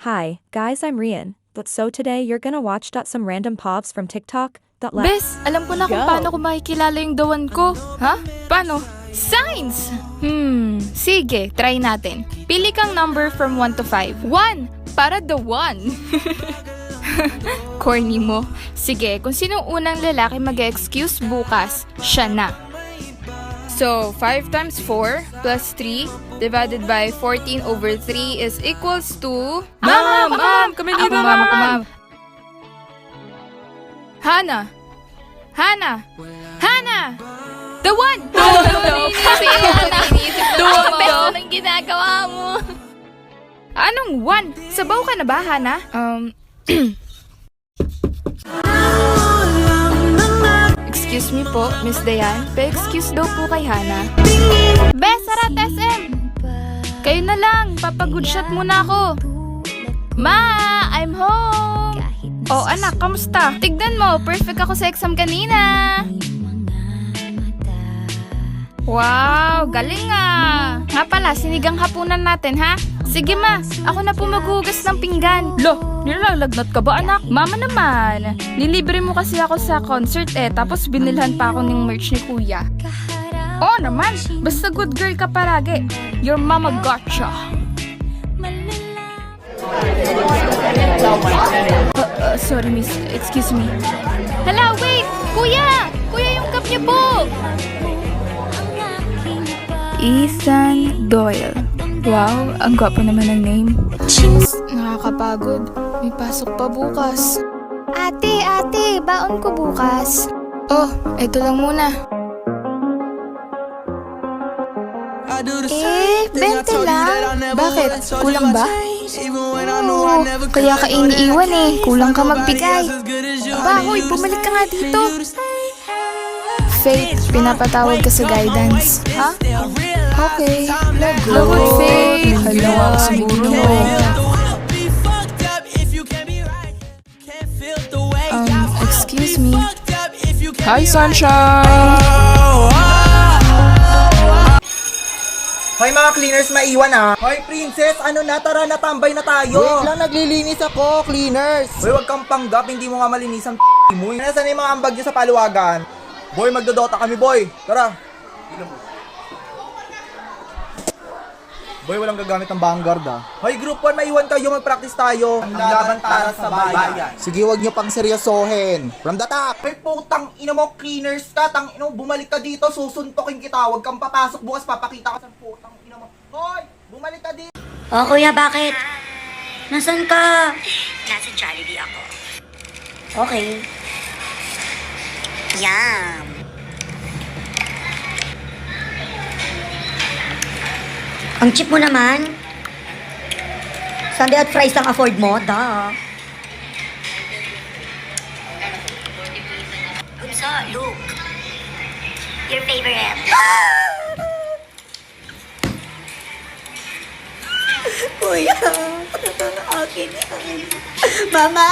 Hi, guys, I'm Rian. So today you're gonna watch some random povs from TikTok. Bes, alam ko na kung paano ko makikilala yung the one ko. Ha? Paano? Signs! Sige, try natin. Pili kang number from 1 to 5. 1! Para the one! Corny mo. Sige, kung sinong unang lalaki mag-excuse bukas, siya na. So, 5 times 4 plus 3 divided by 14 over 3 is equals to... Ma'am! Kami dito, ma'am! Hana! The one! Anong ginagawa mo? Anong one? Sabaw ka na ba, Hana? Excuse me po, Miss Dayan. Pa-excuse daw po kay Hana. Bes, sarat SM! Kayo na lang, papagood shot muna ako. Ma, I'm home! Oh anak, kamusta? Tignan mo, perfect ako sa exam kanina. Wow, galing ah. Nga pala, sinigang hapunan natin ha? Sige ma, ako na po maghugas ng pinggan. Lo, nilalagnat ka ba anak? Mama naman, nilibre mo kasi ako sa concert tapos binilhan pa ako ng merch ni kuya. Oo naman, basta good girl ka paragi. Your mama gotcha. Sorry miss, excuse me. Hala, wait! Kuya! Kuya, yung cup niya po! Ethan Doyle. Wow, ang gwapo naman ng name. Nakakapagod. May pasok pa bukas. Ate, baon ko bukas. Oh, ito lang muna. 20 lang? Bakit? Kulang ba? Oo, kaya ka iniiwan kulang ka magbigay. Bahoy, bumalik ka nga dito. Faith, pinapatawag ka sa guidance. Ha? Okay. Lagot, Faith. Hala, siguro mo. Excuse me. Hi, Sunshine! Hoy mga cleaners, maiwan ah. Hoy princess, ano na, tara na, tambay na tayo. Wait lang, naglilinis ako, cleaners. Hoy, wag kang panggap, hindi mo nga malinis ang mo. Nasaan yung mga ambag nyo sa paluwagan? Boy, magdodota kami boy. Tara. Boy, walang gagamit ng vanguard ah. Hoy group 1, maiwan kayo, mag-practice tayo. Ang laban para sa bayan. Sige, wag nyo pang seryosohin. From the top. Hoy putang ina mo, cleaners ka. Tang ina mo, bumalik ka dito, susuntokin kita. Wag kang papasok bukas, papakita ka sa putang ina mo. Hoy, bumalik ka dito. Oh, kuya, bakit? Nasaan ka? Nasa Jollibee ako. Okay. Yum. Ang cheap mo naman. Sunday at fries ang afford mo, da. Gumso, look. Your favorite. Kuya, akin. Mama!